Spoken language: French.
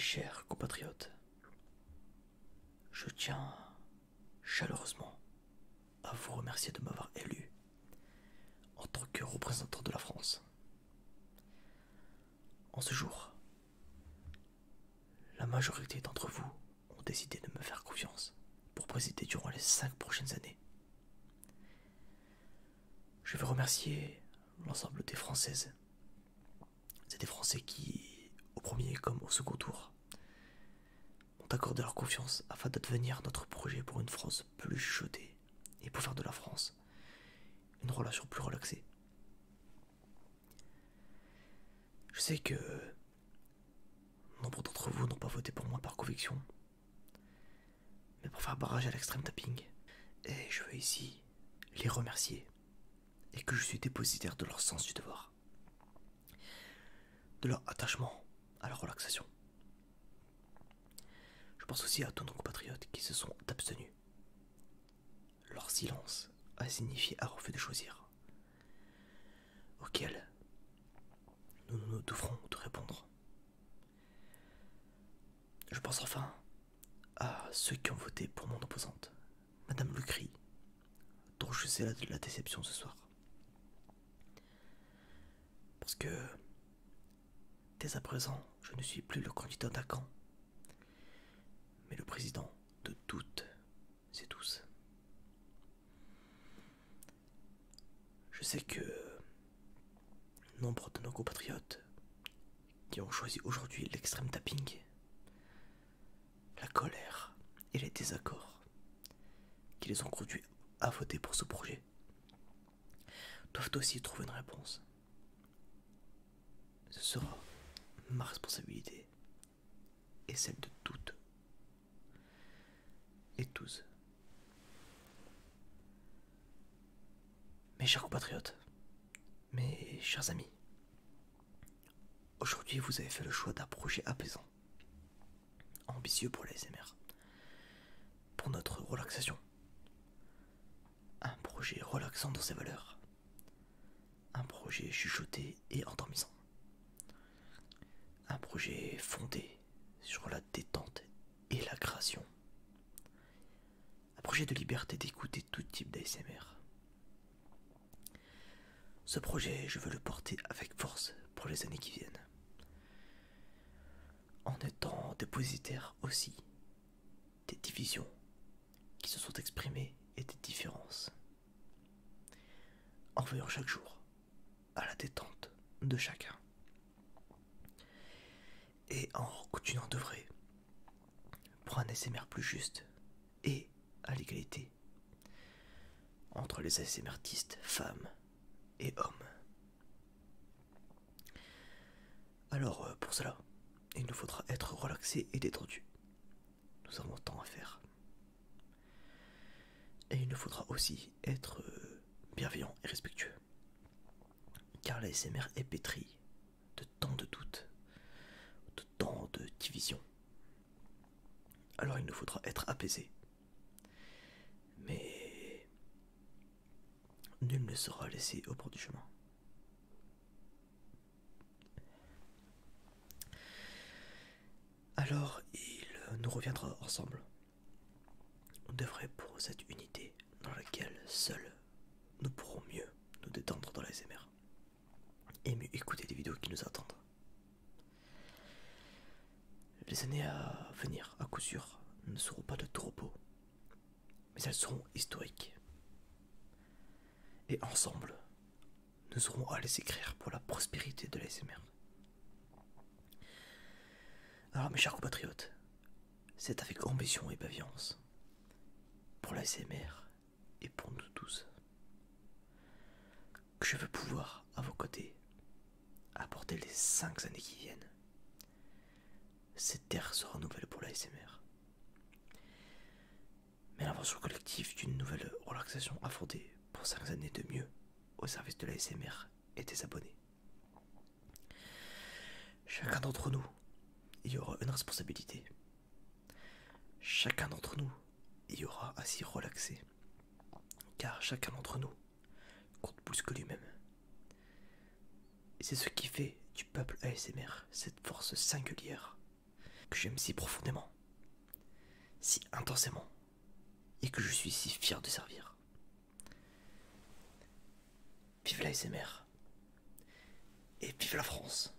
chers compatriotes, je tiens chaleureusement à vous remercier de m'avoir élu en tant que représentant de la France. En ce jour, la majorité d'entre vous ont décidé de me faire confiance pour présider durant les 5 prochaines années. Je veux remercier l'ensemble des Françaises et des Français qui, au premier comme au second tour, m'ont accordé leur confiance afin d'advenir notre projet pour une France plus chuchotée et pour faire de la France une relation plus relaxée. Je sais que nombre d'entre vous n'ont pas voté pour moi par conviction, mais pour faire barrage à l'extrême tapping. Et je veux ici les remercier et que je suis dépositaire de leur sens du devoir, de leur attachement à la relaxation. Je pense aussi à tous nos compatriotes qui se sont abstenus. Leur silence a signifié un refus de choisir, auquel nous devrons de répondre. Je pense enfin à ceux qui ont voté pour mon opposante, Madame Lecry, dont je sais la déception ce soir. Parce que, dès à présent, je ne suis plus le candidat d'un camp, mais le président de toutes et tous. Je sais que nombre de nos compatriotes qui ont choisi aujourd'hui l'extrême tapping, la colère et les désaccords qui les ont conduits à voter pour ce projet doivent aussi trouver une réponse. Ce sera ma responsabilité et celle de toutes et tous. Mes chers compatriotes, mes chers amis, aujourd'hui vous avez fait le choix d'un projet apaisant, ambitieux pour l'ASMR, pour notre relaxation. Un projet relaxant dans ses valeurs, un projet chuchoté et endormissant, un projet fondé sur la détente et la création, un projet de liberté d'écouter tout type d'ASMR. Ce projet, je veux le porter avec force pour les années qui viennent, en étant dépositaire aussi des divisions qui se sont exprimées et des différences, en veillant chaque jour à la détente de chacun et en continuant d'œuvrer pour un ASMR plus juste et à l'égalité entre les ASMRtistes femmes et hommes. Alors pour cela, il nous faudra être relaxé et détendu. Nous avons tant à faire. Et il nous faudra aussi être bienveillant et respectueux, car la ASMR est pétrie de tant de doutes, de tant de divisions. Alors il nous faudra être apaisé, mais nul ne sera laissé au bord du chemin. Alors il nous reviendra ensemble d'œuvrer pour cette unité dans laquelle seuls nous pourrons mieux nous détendre dans l'ASMR et mieux écouter les vidéos qui nous attendent. Les années à venir, à coup sûr, ne seront pas de tout repos, mais elles seront historiques. Et ensemble, nous aurons à les écrire pour la prospérité de l'ASMR. Alors mes chers compatriotes, c'est avec ambition et bienveillance, pour l'ASMR et pour nous tous, que je veux pouvoir, à vos côtés, apporter les 5 années qui viennent. Cette terre se renouvelle pour l'ASMR, mais l'invention collective d'une nouvelle relaxation a fondé pour 5 années de mieux au service de l'ASMR et des abonnés. Chacun d'entre nous y aura une responsabilité. Chacun d'entre nous y aura à s'y relaxer, car chacun d'entre nous compte plus que lui-même. Et c'est ce qui fait du peuple ASMR cette force singulière que j'aime si profondément, si intensément, et que je suis si fier de servir. Vive la SMR et vive la France!